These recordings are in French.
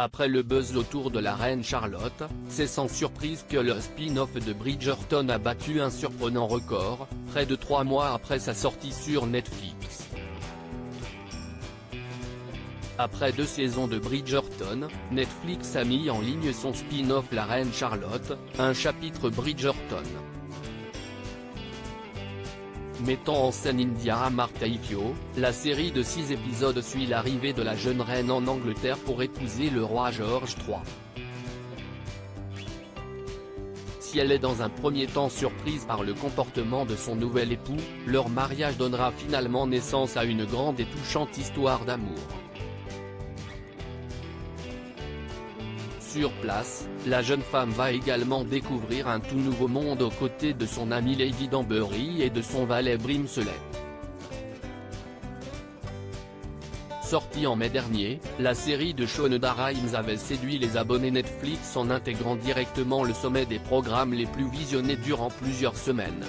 Après le buzz autour de la reine Charlotte, c'est sans surprise que le spin-off de Bridgerton a battu un surprenant record, près de 3 mois après sa sortie sur Netflix. Après 2 saisons de Bridgerton, Netflix a mis en ligne son spin-off La Reine Charlotte, un chapitre Bridgerton. Mettant en scène India Amar Taifio, la série de 6 épisodes suit l'arrivée de la jeune reine en Angleterre pour épouser le roi George III. Si elle est dans un premier temps surprise par le comportement de son nouvel époux, leur mariage donnera finalement naissance à une grande et touchante histoire d'amour. Sur place, la jeune femme va également découvrir un tout nouveau monde aux côtés de son amie Lady Danbury et de son valet Brimsley. Sortie en mai dernier, la série de Shonda Rhimes avait séduit les abonnés Netflix en intégrant directement le sommet des programmes les plus visionnés durant plusieurs semaines.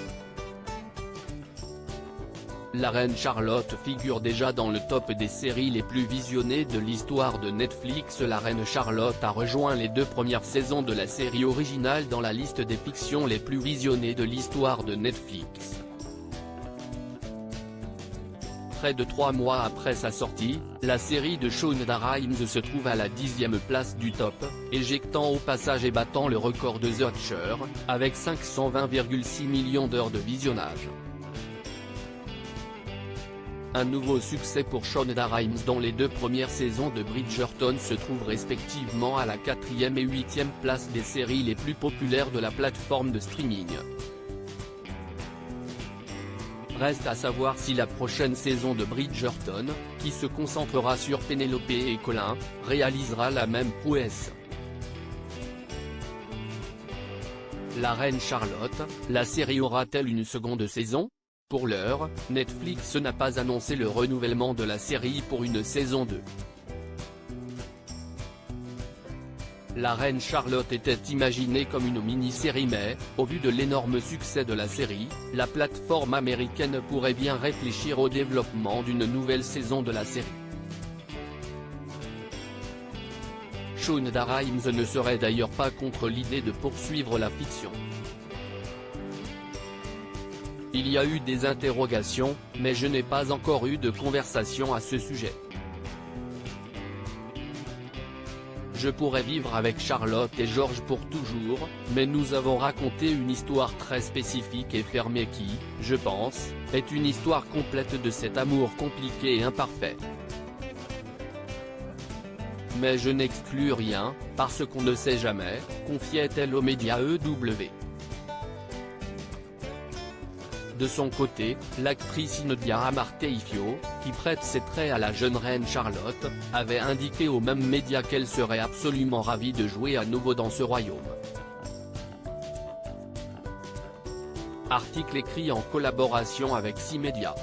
La reine Charlotte figure déjà dans le top des séries les plus visionnées de l'histoire de Netflix. La reine Charlotte a rejoint les 2 premières saisons de la série originale dans la liste des fictions les plus visionnées de l'histoire de Netflix. Près de 3 mois après sa sortie, la série de Shonda Rhimes se trouve à la 10e place du top, éjectant au passage et battant le record de The Archer, avec 520,6 millions d'heures de visionnage. Un nouveau succès pour Shonda Rhimes dont les 2 premières saisons de Bridgerton se trouvent respectivement à la 4e et 8e place des séries les plus populaires de la plateforme de streaming. Reste à savoir si la prochaine saison de Bridgerton, qui se concentrera sur Pénélope et Colin, réalisera la même prouesse. La reine Charlotte, la série aura-t-elle une seconde saison ? Pour l'heure, Netflix n'a pas annoncé le renouvellement de la série pour une saison 2. La reine Charlotte était imaginée comme une mini-série mais, au vu de l'énorme succès de la série, la plateforme américaine pourrait bien réfléchir au développement d'une nouvelle saison de la série. Shonda Rhimes ne serait d'ailleurs pas contre l'idée de poursuivre la fiction. Il y a eu des interrogations, mais je n'ai pas encore eu de conversation à ce sujet. Je pourrais vivre avec Charlotte et George pour toujours, mais nous avons raconté une histoire très spécifique et fermée qui, je pense, est une histoire complète de cet amour compliqué et imparfait. Mais je n'exclus rien, parce qu'on ne sait jamais, confiait-elle aux médias EW. De son côté, l'actrice India Amar Taifio, qui prête ses traits à la jeune reine Charlotte, avait indiqué aux mêmes médias qu'elle serait absolument ravie de jouer à nouveau dans ce royaume. Article écrit en collaboration avec 6 médias.